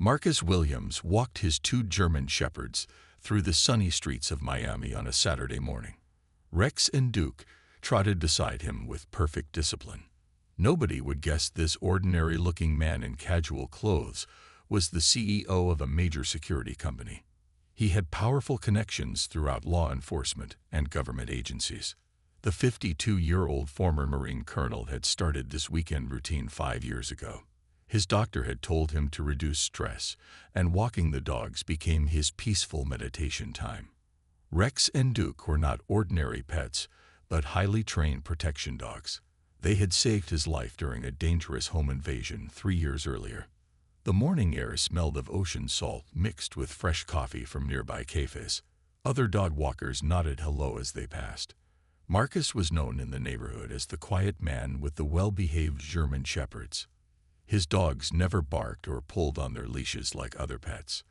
Marcus Williams walked his two German shepherds through the sunny streets of Miami on a Saturday morning. Rex and Duke trotted beside him with perfect discipline. Nobody would guess this ordinary-looking man in casual clothes was the CEO of a major security company. He had powerful connections throughout law enforcement and government agencies. The 52-year-old former Marine colonel had started this weekend routine 5 years ago. His doctor had told him to reduce stress, and walking the dogs became his peaceful meditation time. Rex and Duke were not ordinary pets, but highly trained protection dogs. They had saved his life during a dangerous home invasion 3 years earlier. The morning air smelled of ocean salt mixed with fresh coffee from nearby cafes. Other dog walkers nodded hello as they passed. Marcus was known in the neighborhood as the quiet man with the well-behaved German shepherds. His dogs never barked or pulled on their leashes like other pets.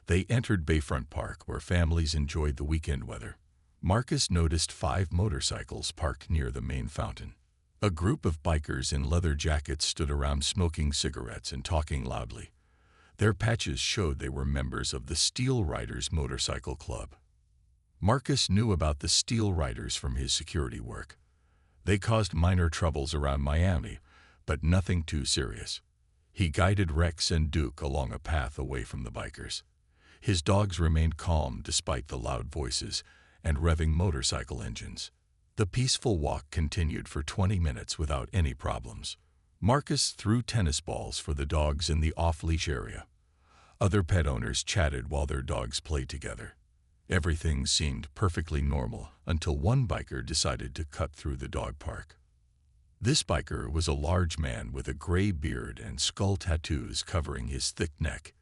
They entered Bayfront Park, where families enjoyed the weekend weather. Marcus noticed 5 motorcycles parked near the main fountain. A group of bikers in leather jackets stood around smoking cigarettes and talking loudly. Their patches showed they were members of the Steel Riders Motorcycle Club. Marcus knew about the Steel Riders from his security work. They caused minor troubles around Miami, but nothing too serious. He guided Rex and Duke along a path away from the bikers. His dogs remained calm despite the loud voices and revving motorcycle engines. The peaceful walk continued for 20 minutes without any problems. Marcus threw tennis balls for the dogs in the off-leash area. Other pet owners chatted while their dogs played together. Everything seemed perfectly normal until one biker decided to cut through the dog park. This biker was a large man with a gray beard and skull tattoos covering his thick neck.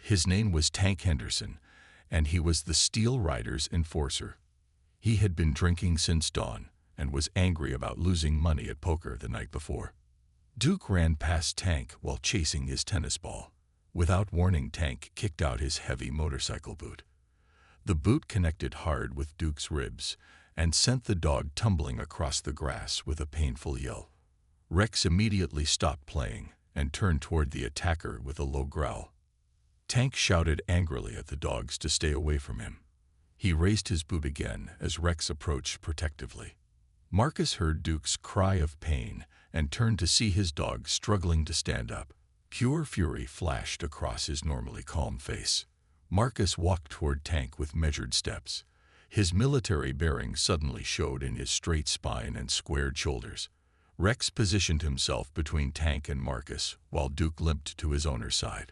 His name was Tank Henderson, and he was the Steel Riders enforcer. He had been drinking since dawn and was angry about losing money at poker the night before. Duke ran past Tank while chasing his tennis ball. Without warning, Tank kicked out his heavy motorcycle boot. The boot connected hard with Duke's ribs and sent the dog tumbling across the grass with a painful yell. Rex immediately stopped playing and turned toward the attacker with a low growl. Tank shouted angrily at the dogs to stay away from him. He raised his boot again as Rex approached protectively. Marcus heard Duke's cry of pain and turned to see his dog struggling to stand up. Pure fury flashed across his normally calm face. Marcus walked toward Tank with measured steps. His military bearing suddenly showed in his straight spine and squared shoulders. Rex positioned himself between Tank and Marcus while Duke limped to his owner's side.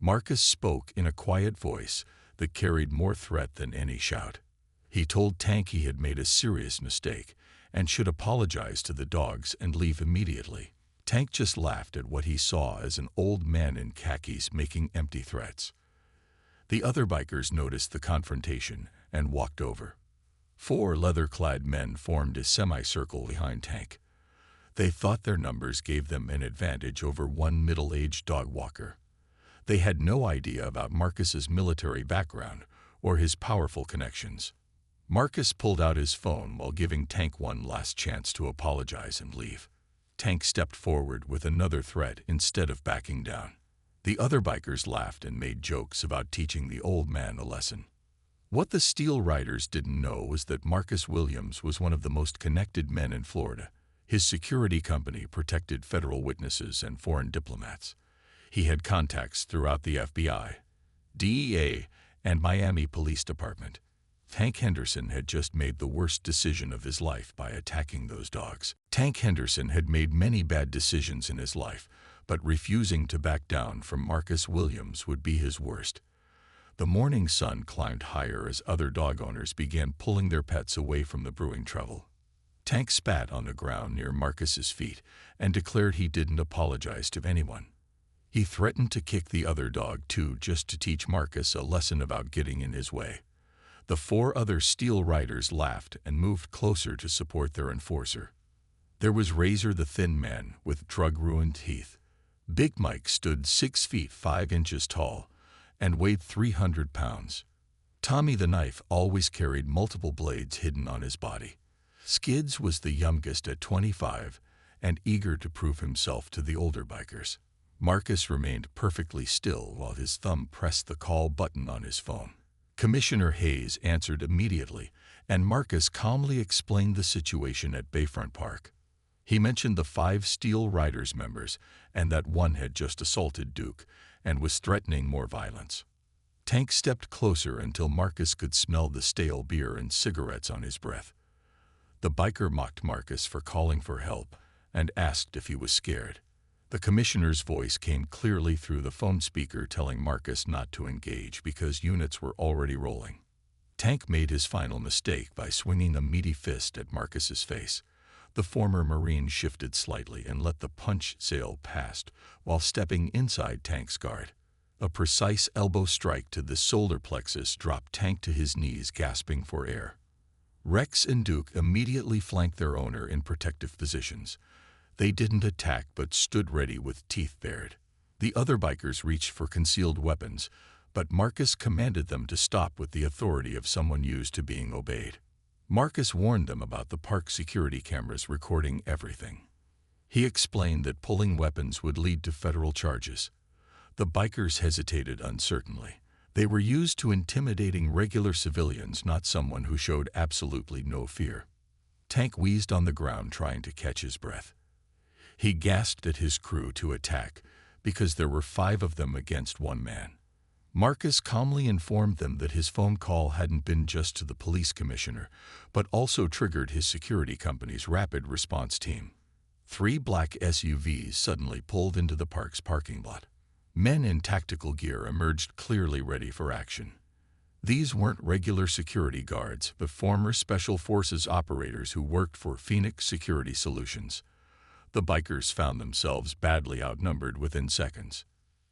Marcus spoke in a quiet voice that carried more threat than any shout. He told Tank he had made a serious mistake and should apologize to the dogs and leave immediately. Tank just laughed at what he saw as an old man in khakis making empty threats. The other bikers noticed the confrontation and walked over. 4 leather-clad men formed a semicircle behind Tank. They thought their numbers gave them an advantage over one middle-aged dog walker. They had no idea about Marcus's military background or his powerful connections. Marcus pulled out his phone while giving Tank one last chance to apologize and leave. Tank stepped forward with another threat instead of backing down. The other bikers laughed and made jokes about teaching the old man a lesson. What the Steel Riders didn't know was that Marcus Williams was one of the most connected men in Florida. His security company protected federal witnesses and foreign diplomats. He had contacts throughout the FBI, DEA, and Miami Police Department. Tank Henderson had just made the worst decision of his life by attacking those dogs. Tank Henderson had made many bad decisions in his life, but refusing to back down from Marcus Williams would be his worst. The morning sun climbed higher as other dog owners began pulling their pets away from the brewing trouble. Tank spat on the ground near Marcus's feet and declared he didn't apologize to anyone. He threatened to kick the other dog too, just to teach Marcus a lesson about getting in his way. The 4 other Steel Riders laughed and moved closer to support their enforcer. There was Razor the Thin Man with drug-ruined teeth. Big Mike stood 6 feet 5 inches tall and weighed 300 pounds. Tommy the Knife always carried multiple blades hidden on his body. Skids was the youngest at 25 and eager to prove himself to the older bikers. Marcus remained perfectly still while his thumb pressed the call button on his phone. Commissioner Hayes answered immediately, and Marcus calmly explained the situation at Bayfront Park. He mentioned the 5 Steel Riders members and that one had just assaulted Duke and was threatening more violence. Tank stepped closer until Marcus could smell the stale beer and cigarettes on his breath. The biker mocked Marcus for calling for help and asked if he was scared. The commissioner's voice came clearly through the phone speaker telling Marcus not to engage because units were already rolling. Tank made his final mistake by swinging a meaty fist at Marcus's face. The former Marine shifted slightly and let the punch sail past while stepping inside Tank's guard. A precise elbow strike to the solar plexus dropped Tank to his knees, gasping for air. Rex and Duke immediately flanked their owner in protective positions. They didn't attack but stood ready with teeth bared. The other bikers reached for concealed weapons, but Marcus commanded them to stop with the authority of someone used to being obeyed. Marcus warned them about the park security cameras recording everything. He explained that pulling weapons would lead to federal charges. The bikers hesitated uncertainly. They were used to intimidating regular civilians, not someone who showed absolutely no fear. Tank wheezed on the ground trying to catch his breath. He gasped at his crew to attack because there were 5 of them against 1 man. Marcus calmly informed them that his phone call hadn't been just to the police commissioner, but also triggered his security company's rapid response team. 3 black SUVs suddenly pulled into the park's parking lot. Men in tactical gear emerged clearly ready for action. These weren't regular security guards, but former Special Forces operators who worked for Phoenix Security Solutions. The bikers found themselves badly outnumbered within seconds.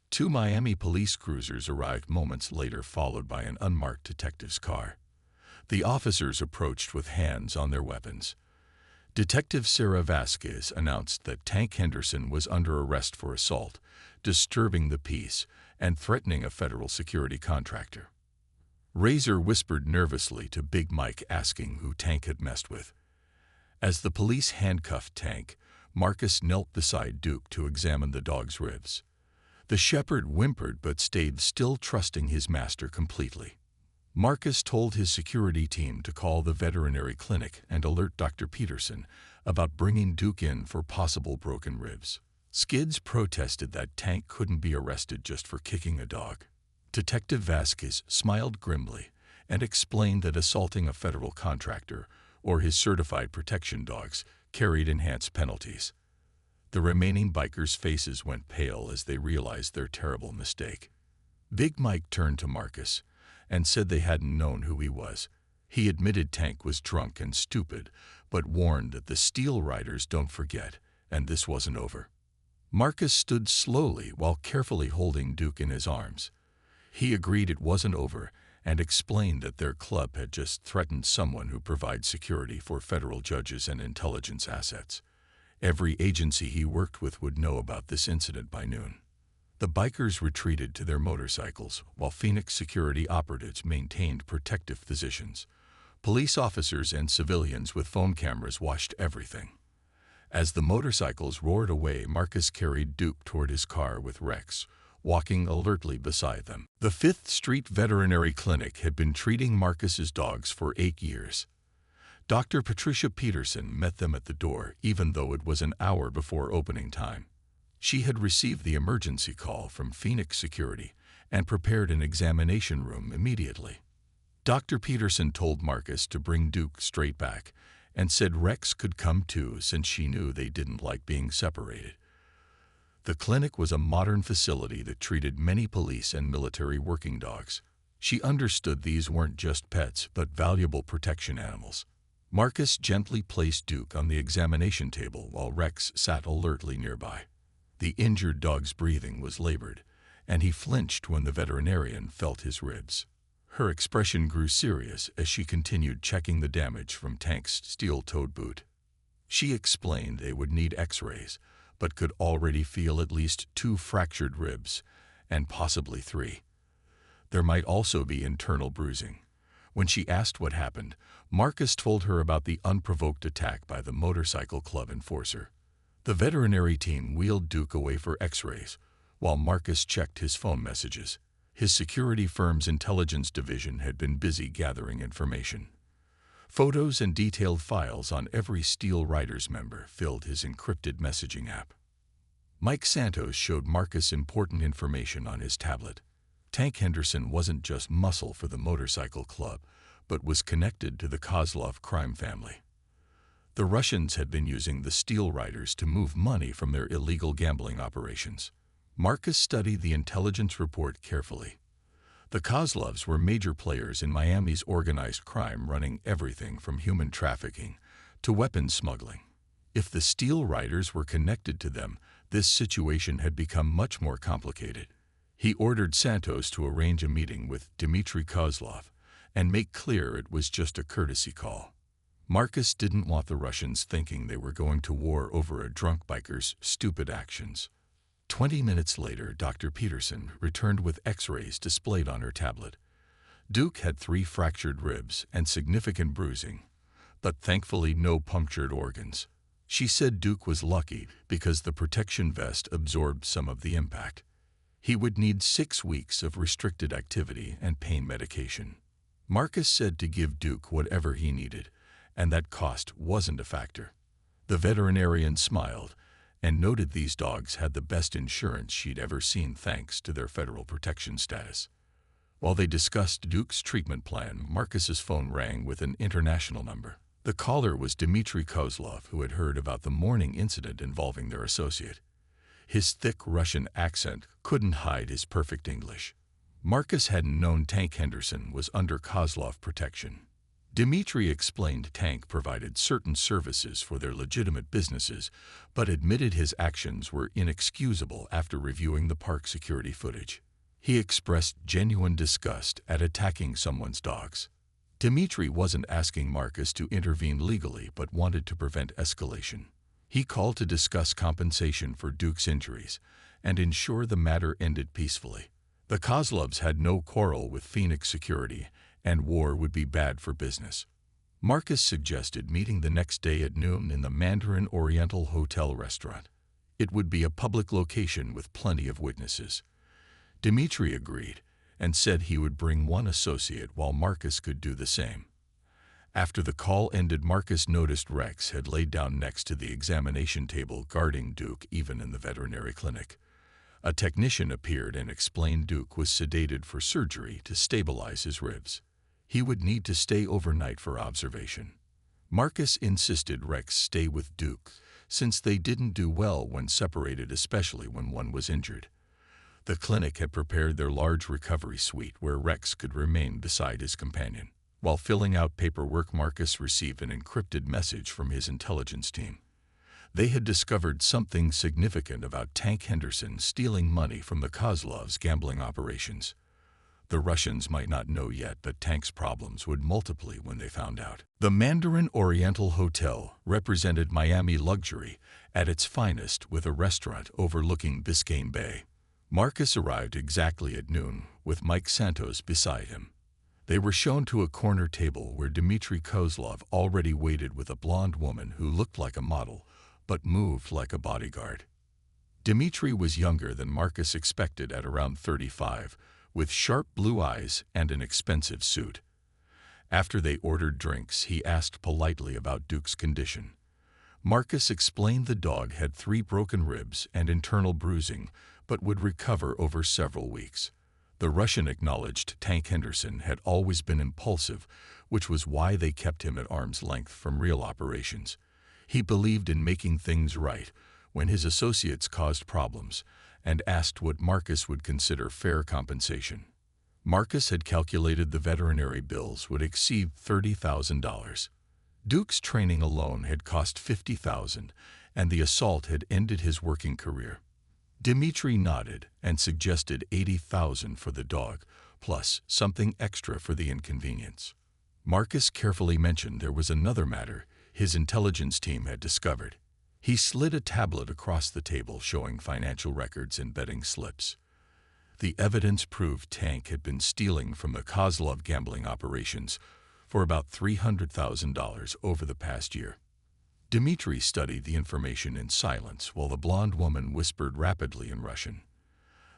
2 Miami police cruisers arrived moments later, followed by an unmarked detective's car. The officers approached with hands on their weapons. Detective Sarah Vasquez announced that Tank Henderson was under arrest for assault, disturbing the peace, and threatening a federal security contractor. Razor whispered nervously to Big Mike, asking who Tank had messed with. As the police handcuffed Tank, Marcus knelt beside Duke to examine the dog's ribs. The shepherd whimpered but stayed still, trusting his master completely. Marcus told his security team to call the veterinary clinic and alert Dr. Peterson about bringing Duke in for possible broken ribs. Skids protested that Tank couldn't be arrested just for kicking a dog. Detective Vasquez smiled grimly and explained that assaulting a federal contractor or his certified protection dogs carried enhanced penalties. The remaining bikers' faces went pale as they realized their terrible mistake. Big Mike turned to Marcus and said they hadn't known who he was. He admitted Tank was drunk and stupid, but warned that the Steel Riders don't forget, and this wasn't over. Marcus stood slowly while carefully holding Duke in his arms. He agreed it wasn't over and explained that their club had just threatened someone who provides security for federal judges and intelligence assets. Every agency he worked with would know about this incident by noon. The bikers retreated to their motorcycles while Phoenix security operatives maintained protective positions. Police officers and civilians with phone cameras watched everything. As the motorcycles roared away, Marcus carried Duke toward his car with Rex, walking alertly beside them. The 5th Street Veterinary Clinic had been treating Marcus's dogs for 8 years. Dr. Patricia Peterson met them at the door, even though it was an hour before opening time. She had received the emergency call from Phoenix Security and prepared an examination room immediately. Dr. Peterson told Marcus to bring Duke straight back and said Rex could come too, since she knew they didn't like being separated. The clinic was a modern facility that treated many police and military working dogs. She understood these weren't just pets, but valuable protection animals. Marcus gently placed Duke on the examination table while Rex sat alertly nearby. The injured dog's breathing was labored, and he flinched when the veterinarian felt his ribs. Her expression grew serious as she continued checking the damage from Tank's steel-toed boot. She explained they would need x-rays, but could already feel at least 2 fractured ribs, and possibly 3. There might also be internal bruising. When she asked what happened, Marcus told her about the unprovoked attack by the motorcycle club enforcer. The veterinary team wheeled Duke away for x-rays, while Marcus checked his phone messages. His security firm's intelligence division had been busy gathering information. Photos and detailed files on every Steel Riders member filled his encrypted messaging app. Mike Santos showed Marcus important information on his tablet. Tank Henderson wasn't just muscle for the motorcycle club, but was connected to the Kozlov crime family. The Russians had been using the Steel Riders to move money from their illegal gambling operations. Marcus studied the intelligence report carefully. The Kozlovs were major players in Miami's organized crime, running everything from human trafficking to weapons smuggling. If the Steel Riders were connected to them, this situation had become much more complicated. He ordered Santos to arrange a meeting with Dmitry Kozlov and make clear it was just a courtesy call. Marcus didn't want the Russians thinking they were going to war over a drunk biker's stupid actions. 20 minutes later, Dr. Peterson returned with X-rays displayed on her tablet. Duke had 3 fractured ribs and significant bruising, but thankfully no punctured organs. She said Duke was lucky because the protection vest absorbed some of the impact. He would need 6 weeks of restricted activity and pain medication. Marcus said to give Duke whatever he needed, and that cost wasn't a factor. The veterinarian smiled and noted these dogs had the best insurance she'd ever seen thanks to their federal protection status. While they discussed Duke's treatment plan, Marcus's phone rang with an international number. The caller was Dmitry Kozlov, who had heard about the morning incident involving their associate. His thick Russian accent couldn't hide his perfect English. Marcus hadn't known Tank Henderson was under Kozlov protection. Dmitry explained Tank provided certain services for their legitimate businesses, but admitted his actions were inexcusable after reviewing the park security footage. He expressed genuine disgust at attacking someone's dogs. Dmitry wasn't asking Marcus to intervene legally, but wanted to prevent escalation. He called to discuss compensation for Duke's injuries and ensure the matter ended peacefully. The Kozlovs had no quarrel with Phoenix Security, and war would be bad for business. Marcus suggested meeting the next day at noon in the Mandarin Oriental Hotel restaurant. It would be a public location with plenty of witnesses. Dmitry agreed and said he would bring one associate while Marcus could do the same. After the call ended, Marcus noticed Rex had laid down next to the examination table, guarding Duke even in the veterinary clinic. A technician appeared and explained Duke was sedated for surgery to stabilize his ribs. He would need to stay overnight for observation. Marcus insisted Rex stay with Duke, since they didn't do well when separated, especially when one was injured. The clinic had prepared their large recovery suite where Rex could remain beside his companion. While filling out paperwork, Marcus received an encrypted message from his intelligence team. They had discovered something significant about Tank Henderson stealing money from the Kozlovs' gambling operations. The Russians might not know yet, but Tank's problems would multiply when they found out. The Mandarin Oriental Hotel represented Miami luxury at its finest, with a restaurant overlooking Biscayne Bay. Marcus arrived exactly at noon, with Mike Santos beside him. They were shown to a corner table where Dmitry Kozlov already waited with a blonde woman who looked like a model, but moved like a bodyguard. Dmitry was younger than Marcus expected, at around 35, with sharp blue eyes and an expensive suit. After they ordered drinks, he asked politely about Duke's condition. Marcus explained the dog had 3 broken ribs and internal bruising, but would recover over several weeks. The Russian acknowledged Tank Henderson had always been impulsive, which was why they kept him at arm's length from real operations. He believed in making things right when his associates caused problems, and asked what Marcus would consider fair compensation. Marcus had calculated the veterinary bills would exceed $30,000. Duke's training alone had cost $50,000, and the assault had ended his working career. Dmitry nodded and suggested $80,000 for the dog, plus something extra for the inconvenience. Marcus carefully mentioned there was another matter his intelligence team had discovered. He slid a tablet across the table showing financial records and betting slips. The evidence proved Tank had been stealing from the Kozlov gambling operations for about $300,000 over the past year. Dmitry studied the information in silence while the blonde woman whispered rapidly in Russian.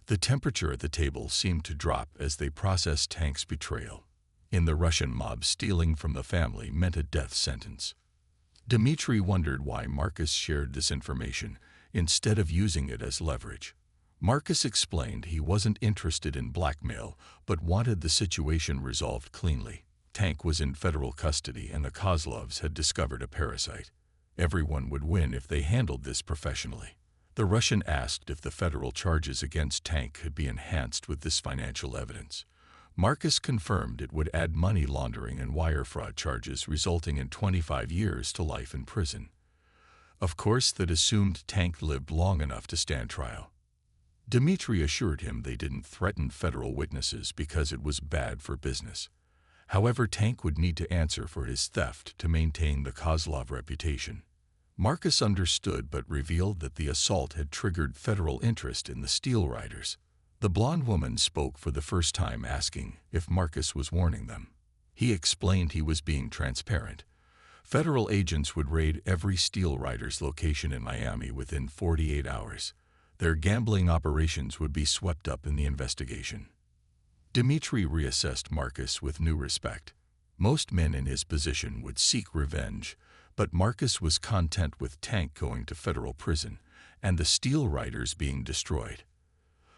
The temperature at the table seemed to drop as they processed Tank's betrayal. In the Russian mob, stealing from the family meant a death sentence. Dmitri wondered why Marcus shared this information instead of using it as leverage. Marcus explained he wasn't interested in blackmail, but wanted the situation resolved cleanly. Tank was in federal custody and the Kozlovs had discovered a parasite. Everyone would win if they handled this professionally. The Russian asked if the federal charges against Tank could be enhanced with this financial evidence. Marcus confirmed it would add money laundering and wire fraud charges, resulting in 25 years to life in prison. Of course, that assumed Tank lived long enough to stand trial. Dmitri assured him they didn't threaten federal witnesses because it was bad for business. However, Tank would need to answer for his theft to maintain the Kozlov reputation. Marcus understood but revealed that the assault had triggered federal interest in the Steel Riders. The blonde woman spoke for the first time, asking if Marcus was warning them. He explained he was being transparent. Federal agents would raid every Steel Riders location in Miami within 48 hours. Their gambling operations would be swept up in the investigation. Dmitri reassessed Marcus with new respect. Most men in his position would seek revenge, but Marcus was content with Tank going to federal prison and the Steel Riders being destroyed.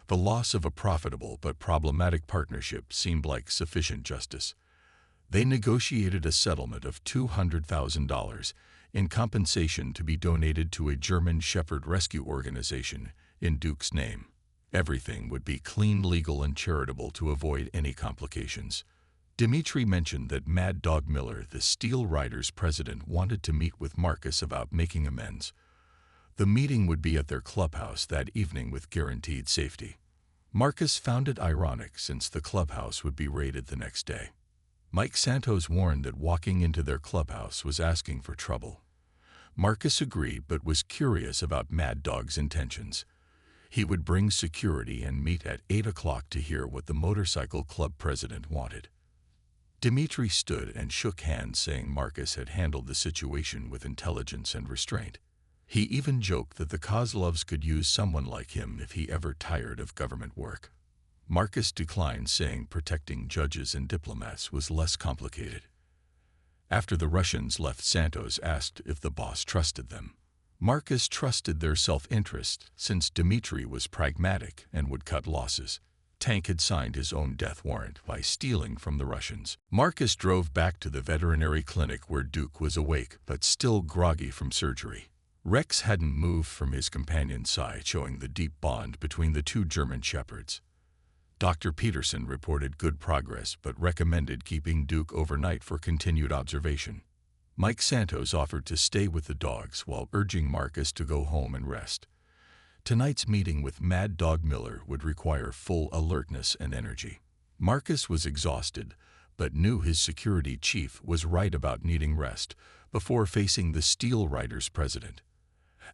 The loss of a profitable but problematic partnership seemed like sufficient justice. They negotiated a settlement of $200,000 in compensation to be donated to a German Shepherd rescue organization in Duke's name. Everything would be clean, legal, and charitable to avoid any complications. Dmitri mentioned that Mad Dog Miller, the Steel Riders president, wanted to meet with Marcus about making amends. The meeting would be at their clubhouse that evening with guaranteed safety. Marcus found it ironic since the clubhouse would be raided the next day. Mike Santos warned that walking into their clubhouse was asking for trouble. Marcus agreed but was curious about Mad Dog's intentions. He would bring security and meet at 8 o'clock to hear what the motorcycle club president wanted. Dmitri stood and shook hands, saying Marcus had handled the situation with intelligence and restraint. He even joked that the Kozlovs could use someone like him if he ever tired of government work. Marcus declined, saying protecting judges and diplomats was less complicated. After the Russians left, Santos asked if the boss trusted them. Marcus trusted their self-interest since Dmitri was pragmatic and would cut losses. Tank had signed his own death warrant by stealing from the Russians. Marcus drove back to the veterinary clinic where Duke was awake but still groggy from surgery. Rex hadn't moved from his companion's side, showing the deep bond between the two German shepherds. Dr. Peterson reported good progress but recommended keeping Duke overnight for continued observation. Mike Santos offered to stay with the dogs while urging Marcus to go home and rest. Tonight's meeting with Mad Dog Miller would require full alertness and energy. Marcus was exhausted, but knew his security chief was right about needing rest before facing the Steel Riders president.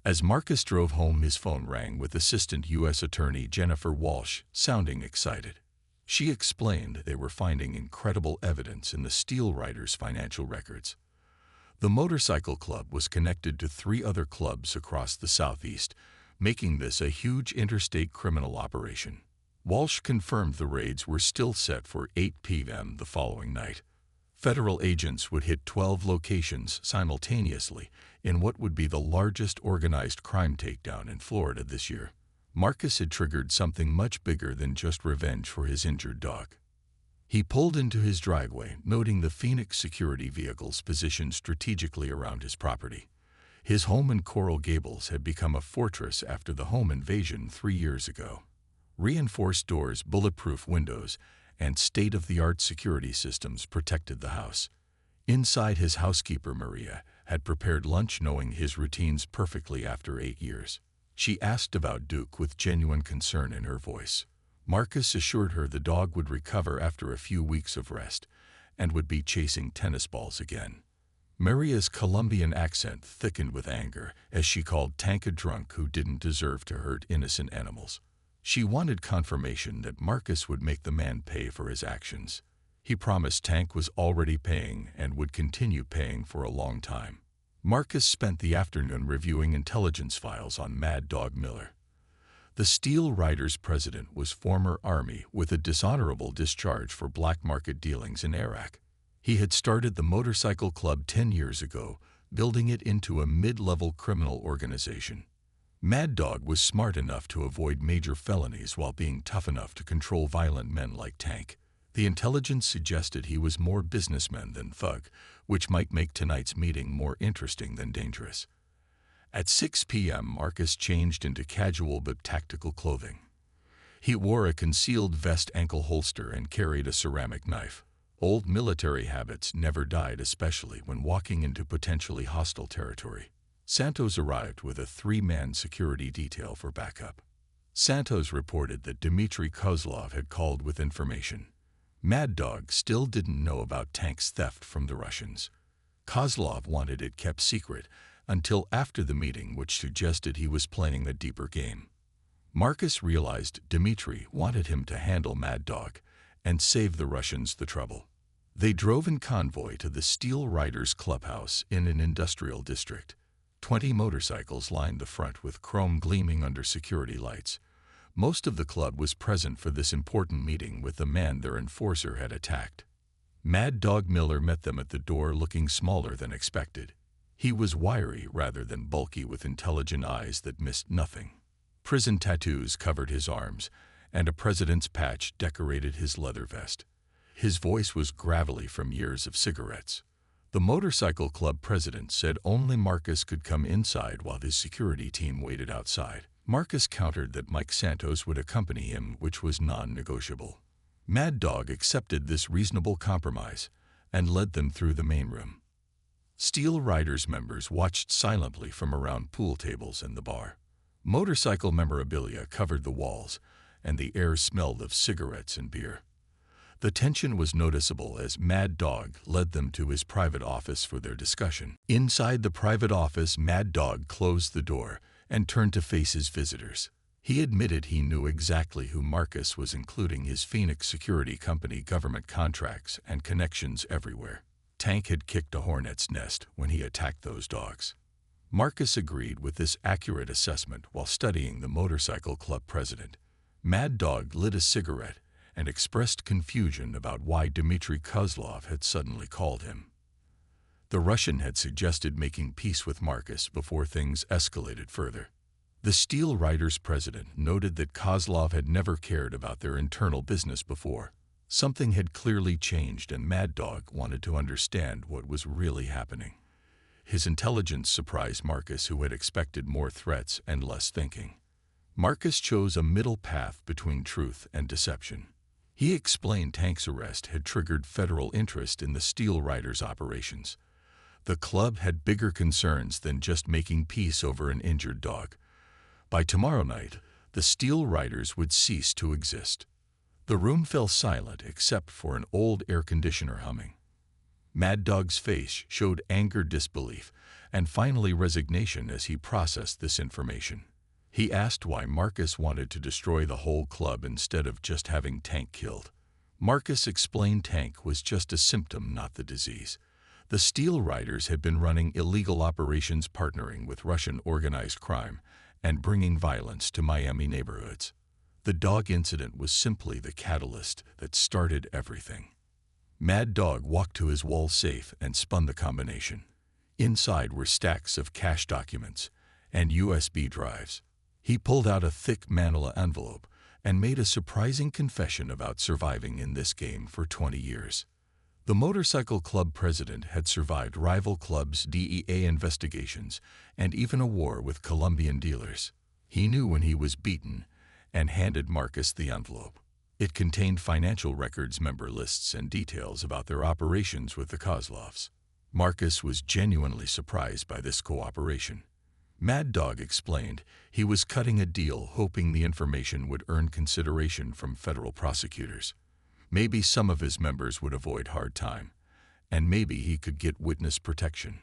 As Marcus drove home, his phone rang with Assistant U.S. Attorney Jennifer Walsh, sounding excited. She explained they were finding incredible evidence in the Steel Riders' financial records. The motorcycle club was connected to 3 other clubs across the Southeast, making this a huge interstate criminal operation. Walsh confirmed the raids were still set for 8 p.m. the following night. Federal agents would hit 12 locations simultaneously in what would be the largest organized crime takedown in Florida this year. Marcus had triggered something much bigger than just revenge for his injured dog. He pulled into his driveway, noting the Phoenix security vehicles positioned strategically around his property. His home in Coral Gables had become a fortress after the home invasion 3 years ago. Reinforced doors, bulletproof windows, and state-of-the-art security systems protected the house. Inside, his housekeeper, Maria, had prepared lunch, knowing his routines perfectly after 8 years. She asked about Duke with genuine concern in her voice. Marcus assured her the dog would recover after a few weeks of rest and would be chasing tennis balls again. Maria's Colombian accent thickened with anger as she called Tank a drunk who didn't deserve to hurt innocent animals. She wanted confirmation that Marcus would make the man pay for his actions. He promised Tank was already paying and would continue paying for a long time. Marcus spent the afternoon reviewing intelligence files on Mad Dog Miller. The Steel Riders president was former Army with a dishonorable discharge for black market dealings in Iraq. He had started the motorcycle club 10 years ago, building it into a mid-level criminal organization. Mad Dog was smart enough to avoid major felonies while being tough enough to control violent men like Tank. The intelligence suggested he was more businessman than thug, which might make tonight's meeting more interesting than dangerous. At 6 p.m., Marcus changed into casual but tactical clothing. He wore a concealed vest ankle holster and carried a ceramic knife. Old military habits never died, especially when walking into potentially hostile territory. Santos arrived with a 3-man security detail for backup. Santos reported that Dmitry Kozlov had called with information. Mad Dog still didn't know about Tank's theft from the Russians. Kozlov wanted it kept secret until after the meeting, which suggested he was playing a deeper game. Marcus realized Dmitry wanted him to handle Mad Dog and save the Russians the trouble. They drove in convoy to the Steel Riders clubhouse in an industrial district. 20 motorcycles lined the front with chrome gleaming under security lights. Most of the club was present for this important meeting with the man their enforcer had attacked. Mad Dog Miller met them at the door, looking smaller than expected. He was wiry rather than bulky, with intelligent eyes that missed nothing. Prison tattoos covered his arms, and a president's patch decorated his leather vest. His voice was gravelly from years of cigarettes. The motorcycle club president said only Marcus could come inside while his security team waited outside. Marcus countered that Mike Santos would accompany him, which was non-negotiable. Mad Dog accepted this reasonable compromise and led them through the main room. Steel Riders members watched silently from around pool tables and the bar. Motorcycle memorabilia covered the walls, and the air smelled of cigarettes and beer. The tension was noticeable as Mad Dog led them to his private office for their discussion. Inside the private office, Mad Dog closed the door and turned to face his visitors. He admitted he knew exactly who Marcus was, including his Phoenix Security Company government contracts and connections everywhere. Tank had kicked a hornet's nest when he attacked those dogs. Marcus agreed with this accurate assessment while studying the motorcycle club president. Mad Dog lit a cigarette and expressed confusion about why Dmitry Kozlov had suddenly called him. The Russian had suggested making peace with Marcus before things escalated further. The Steel Riders president noted that Kozlov had never cared about their internal business before. Something had clearly changed, and Mad Dog wanted to understand what was really happening. His intelligence surprised Marcus, who had expected more threats and less thinking. Marcus chose a middle path between truth and deception. He explained Tank's arrest had triggered federal interest in the Steel Riders operations. The club had bigger concerns than just making peace over an injured dog. By tomorrow night, the Steel Riders would cease to exist. The room fell silent except for an old air conditioner humming. Mad Dog's face showed anger, disbelief, and finally resignation as he processed this information. He asked why Marcus wanted to destroy the whole club instead of just having Tank killed. Marcus explained Tank was just a symptom, not the disease. The Steel Riders had been running illegal operations, partnering with Russian organized crime and bringing violence to Miami neighborhoods. The dog incident was simply the catalyst that started everything. Mad Dog walked to his wall safe and spun the combination. Inside were stacks of cash documents and USB drives. He pulled out a thick manila envelope and made a surprising confession about surviving in this game for 20 years. The motorcycle club president had survived rival clubs' DEA investigations and even a war with Colombian dealers. He knew when he was beaten and handed Marcus the envelope. It contained financial records, member lists, and details about their operations with the Kozlovs. Marcus was genuinely surprised by this cooperation. Mad Dog explained he was cutting a deal hoping the information would earn consideration from federal prosecutors. Maybe some of his members would avoid hard time, and maybe he could get witness protection.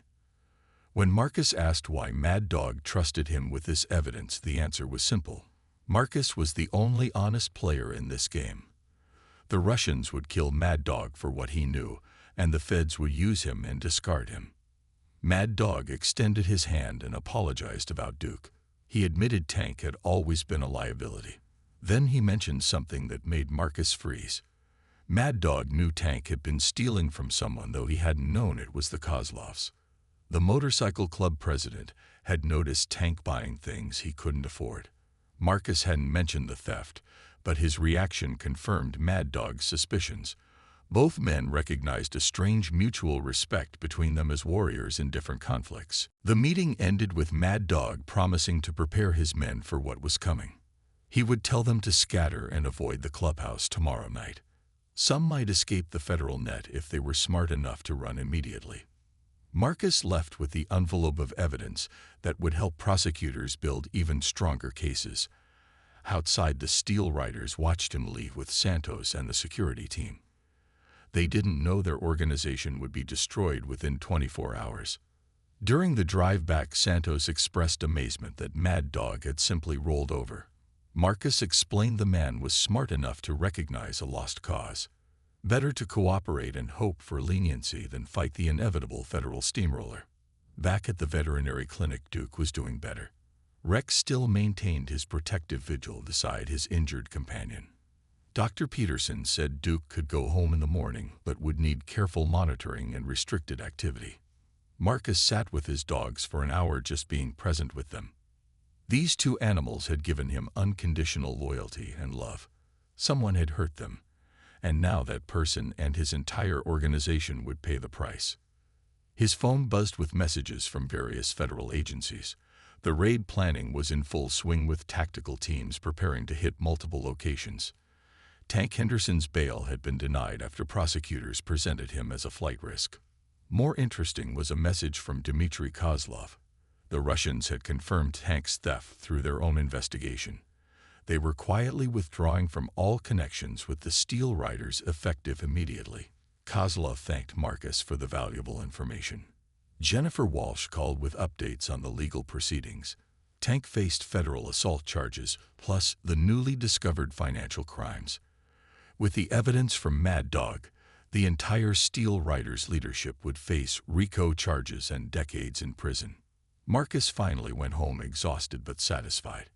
When Marcus asked why Mad Dog trusted him with this evidence, the answer was simple. Marcus was the only honest player in this game. The Russians would kill Mad Dog for what he knew, and the feds would use him and discard him. Mad Dog extended his hand and apologized about Duke. He admitted Tank had always been a liability. Then he mentioned something that made Marcus freeze. Mad Dog knew Tank had been stealing from someone, though he hadn't known it was the Kozlovs. The motorcycle club president had noticed Tank buying things he couldn't afford. Marcus hadn't mentioned the theft, but his reaction confirmed Mad Dog's suspicions. Both men recognized a strange mutual respect between them as warriors in different conflicts. The meeting ended with Mad Dog promising to prepare his men for what was coming. He would tell them to scatter and avoid the clubhouse tomorrow night. Some might escape the federal net if they were smart enough to run immediately. Marcus left with the envelope of evidence that would help prosecutors build even stronger cases. Outside, the Steel Riders watched him leave with Santos and the security team. They didn't know their organization would be destroyed within 24 hours. During the drive back, Santos expressed amazement that Mad Dog had simply rolled over. Marcus explained the man was smart enough to recognize a lost cause. Better to cooperate and hope for leniency than fight the inevitable federal steamroller. Back at the veterinary clinic, Duke was doing better. Rex still maintained his protective vigil beside his injured companion. Dr. Peterson said Duke could go home in the morning, but would need careful monitoring and restricted activity. Marcus sat with his dogs for an hour, just being present with them. These two animals had given him unconditional loyalty and love. Someone had hurt them, and now that person and his entire organization would pay the price. His phone buzzed with messages from various federal agencies. The raid planning was in full swing, with tactical teams preparing to hit multiple locations. Tank Henderson's bail had been denied after prosecutors presented him as a flight risk. More interesting was a message from Dmitry Kozlov. The Russians had confirmed Tank's theft through their own investigation. They were quietly withdrawing from all connections with the Steel Riders, effective immediately. Kozlov thanked Marcus for the valuable information. Jennifer Walsh called with updates on the legal proceedings. Tank faced federal assault charges, plus the newly discovered financial crimes. With the evidence from Mad Dog, the entire Steel Riders leadership would face RICO charges and decades in prison. Marcus finally went home exhausted but satisfied.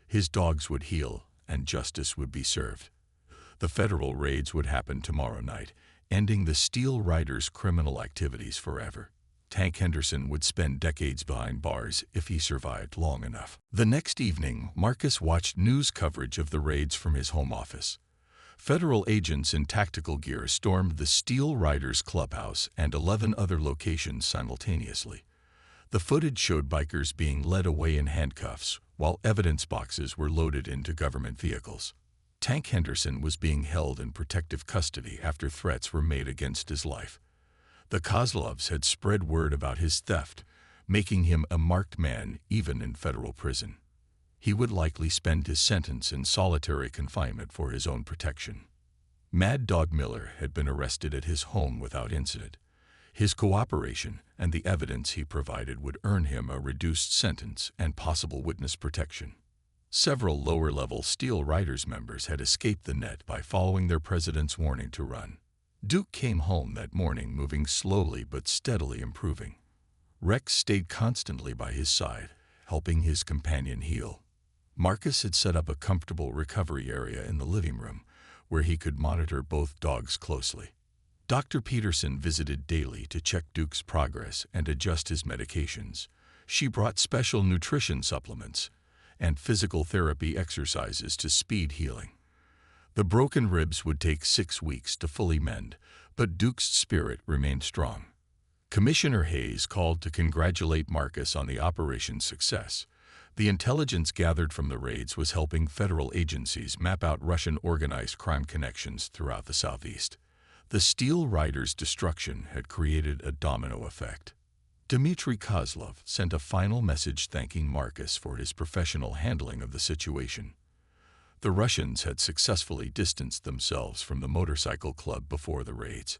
His dogs would heal, and justice would be served. The federal raids would happen tomorrow night, ending the Steel Riders' criminal activities forever. Tank Henderson would spend decades behind bars if he survived long enough. The next evening, Marcus watched news coverage of the raids from his home office. Federal agents in tactical gear stormed the Steel Riders clubhouse and 11 other locations simultaneously. The footage showed bikers being led away in handcuffs, while evidence boxes were loaded into government vehicles. Tank Henderson was being held in protective custody after threats were made against his life. The Kozlovs had spread word about his theft, making him a marked man even in federal prison. He would likely spend his sentence in solitary confinement for his own protection. Mad Dog Miller had been arrested at his home without incident. His cooperation and the evidence he provided would earn him a reduced sentence and possible witness protection. Several lower-level Steel Riders members had escaped the net by following their president's warning to run. Duke came home that morning, moving slowly but steadily improving. Rex stayed constantly by his side, helping his companion heal. Marcus had set up a comfortable recovery area in the living room, where he could monitor both dogs closely. Dr. Peterson visited daily to check Duke's progress and adjust his medications. She brought special nutrition supplements and physical therapy exercises to speed healing. The broken ribs would take 6 weeks to fully mend, but Duke's spirit remained strong. Commissioner Hayes called to congratulate Marcus on the operation's success. The intelligence gathered from the raids was helping federal agencies map out Russian organized crime connections throughout the Southeast. The Steel Riders' destruction had created a domino effect. Dmitry Kozlov sent a final message thanking Marcus for his professional handling of the situation. The Russians had successfully distanced themselves from the motorcycle club before the raids.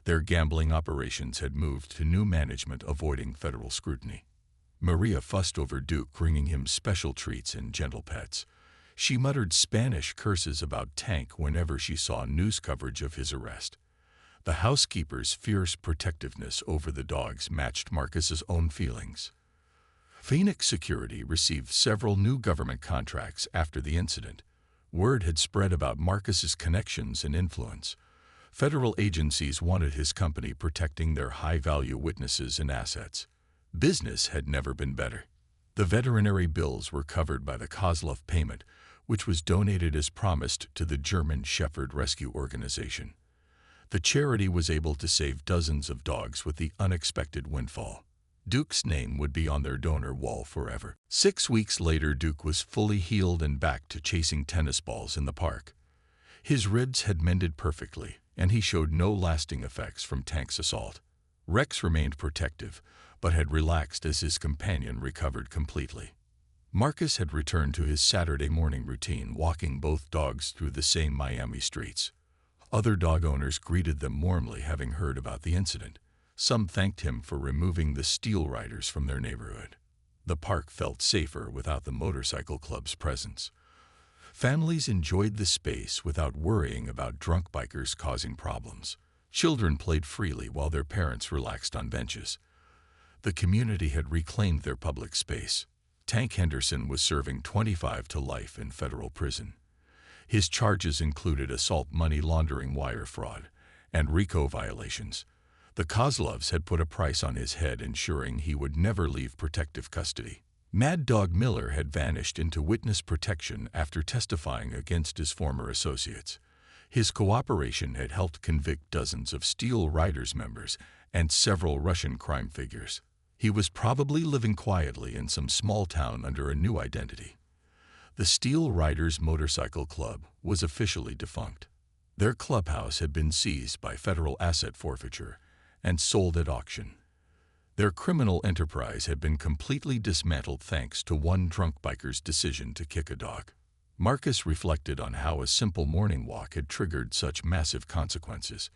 Their gambling operations had moved to new management, avoiding federal scrutiny. Maria fussed over Duke, bringing him special treats and gentle pets. She muttered Spanish curses about Tank whenever she saw news coverage of his arrest. The housekeeper's fierce protectiveness over the dogs matched Marcus's own feelings. Phoenix Security received several new government contracts after the incident. Word had spread about Marcus's connections and influence. Federal agencies wanted his company protecting their high-value witnesses and assets. Business had never been better. The veterinary bills were covered by the Kozlov payment, which was donated as promised to the German Shepherd Rescue Organization. The charity was able to save dozens of dogs with the unexpected windfall. Duke's name would be on their donor wall forever. 6 weeks later, Duke was fully healed and back to chasing tennis balls in the park. His ribs had mended perfectly, and he showed no lasting effects from Tank's assault. Rex remained protective, but had relaxed as his companion recovered completely. Marcus had returned to his Saturday morning routine, walking both dogs through the same Miami streets. Other dog owners greeted them warmly, having heard about the incident. Some thanked him for removing the steel riders from their neighborhood. The park felt safer without the motorcycle club's presence. Families enjoyed the space without worrying about drunk bikers causing problems. Children played freely while their parents relaxed on benches. The community had reclaimed their public space. Tank Henderson was serving 25 to life in federal prison. His charges included assault, money laundering, wire fraud, and RICO violations. The Kozlovs had put a price on his head, ensuring he would never leave protective custody. Mad Dog Miller had vanished into witness protection after testifying against his former associates. His cooperation had helped convict dozens of Steel Riders members and several Russian crime figures. He was probably living quietly in some small town under a new identity. The Steel Riders Motorcycle Club was officially defunct. Their clubhouse had been seized by federal asset forfeiture and sold at auction. Their criminal enterprise had been completely dismantled thanks to one drunk biker's decision to kick a dog. Marcus reflected on how a simple morning walk had triggered such massive consequences.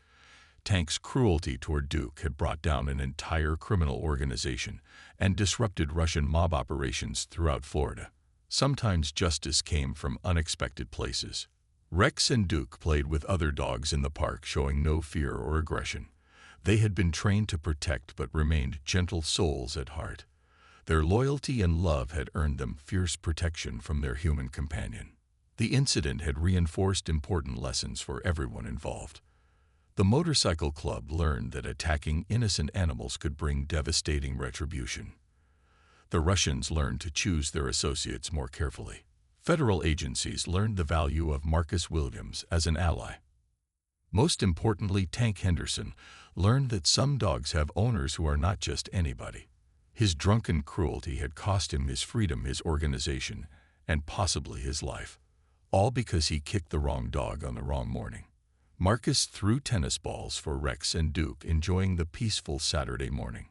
Tank's cruelty toward Duke had brought down an entire criminal organization and disrupted Russian mob operations throughout Florida. Sometimes justice came from unexpected places. Rex and Duke played with other dogs in the park, showing no fear or aggression. They had been trained to protect but remained gentle souls at heart. Their loyalty and love had earned them fierce protection from their human companion. The incident had reinforced important lessons for everyone involved. The motorcycle club learned that attacking innocent animals could bring devastating retribution. The Russians learned to choose their associates more carefully. Federal agencies learned the value of Marcus Williams as an ally. Most importantly, Tank Henderson learned that some dogs have owners who are not just anybody. His drunken cruelty had cost him his freedom, his organization, and possibly his life, all because he kicked the wrong dog on the wrong morning. Marcus threw tennis balls for Rex and Duke, enjoying the peaceful Saturday morning.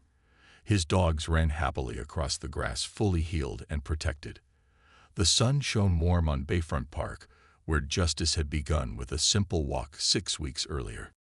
His dogs ran happily across the grass, fully healed and protected. The sun shone warm on Bayfront Park, where justice had begun with a simple walk 6 weeks earlier.